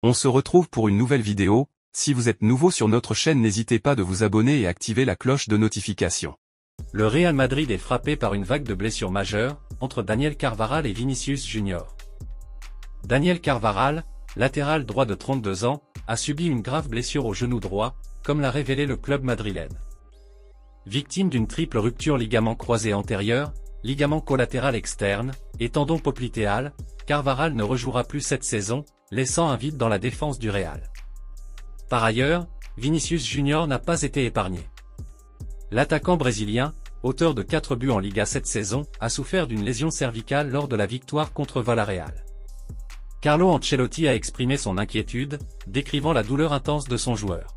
On se retrouve pour une nouvelle vidéo. Si vous êtes nouveau sur notre chaîne, n'hésitez pas de vous abonner et activer la cloche de notification. Le Real Madrid est frappé par une vague de blessures majeures, entre Daniel Carvajal et Vinicius Junior. Daniel Carvajal, latéral droit de 32 ans, a subi une grave blessure au genou droit, comme l'a révélé le club madrilène. Victime d'une triple rupture ligament croisé antérieur, ligament collatéral externe, et tendon popliteal, Carvajal ne rejouera plus cette saison, laissant un vide dans la défense du Real. Par ailleurs, Vinicius Junior n'a pas été épargné. L'attaquant brésilien, auteur de 4 buts en Liga cette saison, a souffert d'une lésion cervicale lors de la victoire contre Villarreal. Carlo Ancelotti a exprimé son inquiétude, décrivant la douleur intense de son joueur.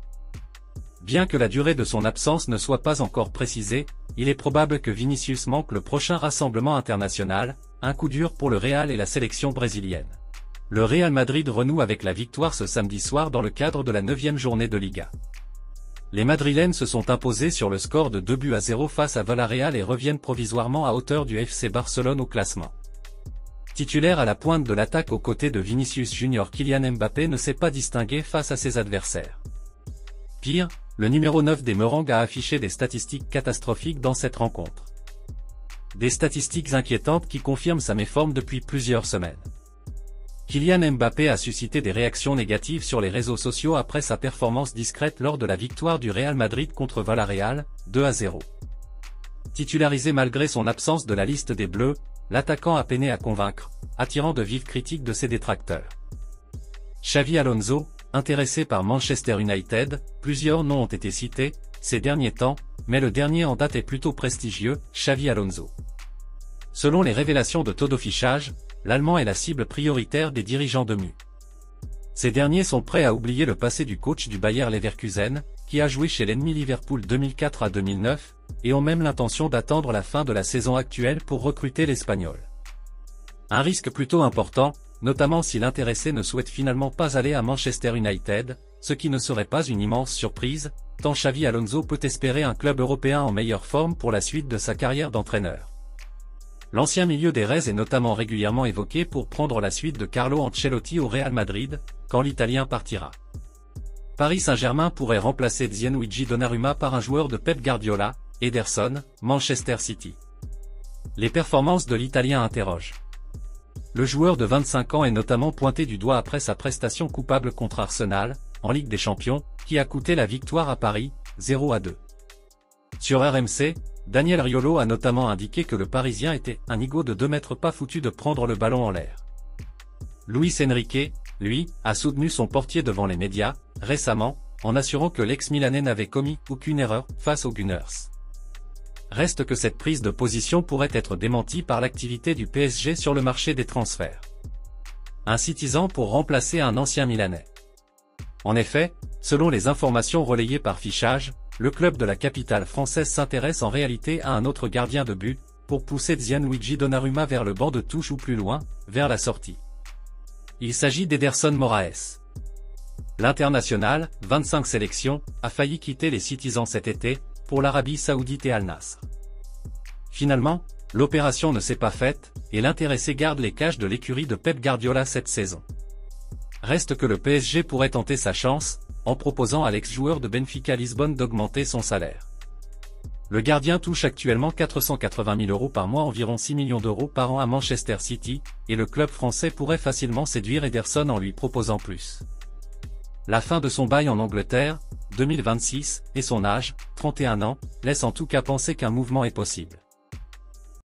Bien que la durée de son absence ne soit pas encore précisée, il est probable que Vinicius manque le prochain rassemblement international, un coup dur pour le Real et la sélection brésilienne. Le Real Madrid renoue avec la victoire ce samedi soir dans le cadre de la 9e journée de Liga. Les Madrilènes se sont imposés sur le score de 2-0 face à Villarreal et reviennent provisoirement à hauteur du FC Barcelone au classement. Titulaire à la pointe de l'attaque aux côtés de Vinicius Junior, Kylian Mbappé ne s'est pas distingué face à ses adversaires. Pire, le numéro 9 des Merengues a affiché des statistiques catastrophiques dans cette rencontre. Des statistiques inquiétantes qui confirment sa méforme depuis plusieurs semaines. Kylian Mbappé a suscité des réactions négatives sur les réseaux sociaux après sa performance discrète lors de la victoire du Real Madrid contre Villarreal, 2-0. Titularisé malgré son absence de la liste des Bleus, l'attaquant a peiné à convaincre, attirant de vives critiques de ses détracteurs. Xavi Alonso, intéressé par Manchester United, plusieurs noms ont été cités ces derniers temps, mais le dernier en date est plutôt prestigieux, Xavi Alonso. Selon les révélations de Todo Fichage, l'Allemand est la cible prioritaire des dirigeants de MU. Ces derniers sont prêts à oublier le passé du coach du Bayer Leverkusen, qui a joué chez l'ennemi Liverpool 2004 à 2009, et ont même l'intention d'attendre la fin de la saison actuelle pour recruter l'Espagnol. Un risque plutôt important, notamment si l'intéressé ne souhaite finalement pas aller à Manchester United, ce qui ne serait pas une immense surprise, tant Xavi Alonso peut espérer un club européen en meilleure forme pour la suite de sa carrière d'entraîneur. L'ancien milieu des Reds est notamment régulièrement évoqué pour prendre la suite de Carlo Ancelotti au Real Madrid, quand l'Italien partira. Paris Saint-Germain pourrait remplacer Gianluigi Donnarumma par un joueur de Pep Guardiola, Ederson, Manchester City. Les performances de l'Italien interrogent. Le joueur de 25 ans est notamment pointé du doigt après sa prestation coupable contre Arsenal, en Ligue des Champions, qui a coûté la victoire à Paris, 0-2. Sur RMC, Daniel Riolo a notamment indiqué que le Parisien était un nigo de 2 mètres pas foutu de prendre le ballon en l'air. Luis Enrique, lui, a soutenu son portier devant les médias, récemment, en assurant que l'ex-Milanais n'avait commis aucune erreur face aux Gunners. Reste que cette prise de position pourrait être démentie par l'activité du PSG sur le marché des transferts. Un citizen pour remplacer un ancien Milanais. En effet, selon les informations relayées par Fichage, le club de la capitale française s'intéresse en réalité à un autre gardien de but, pour pousser Gianluigi Donnarumma vers le banc de touche ou plus loin, vers la sortie. Il s'agit d'Ederson Moraes. L'international, 25 sélections, a failli quitter les Citizens cet été, pour l'Arabie Saoudite et Al Nassr. Finalement, l'opération ne s'est pas faite, et l'intéressé garde les cages de l'écurie de Pep Guardiola cette saison. Reste que le PSG pourrait tenter sa chance, en proposant à l'ex-joueur de Benfica Lisbonne d'augmenter son salaire. Le gardien touche actuellement 480 000 € par mois, environ 6 millions d'euros par an à Manchester City, et le club français pourrait facilement séduire Ederson en lui proposant plus. La fin de son bail en Angleterre, 2026, et son âge, 31 ans, laisse en tout cas penser qu'un mouvement est possible.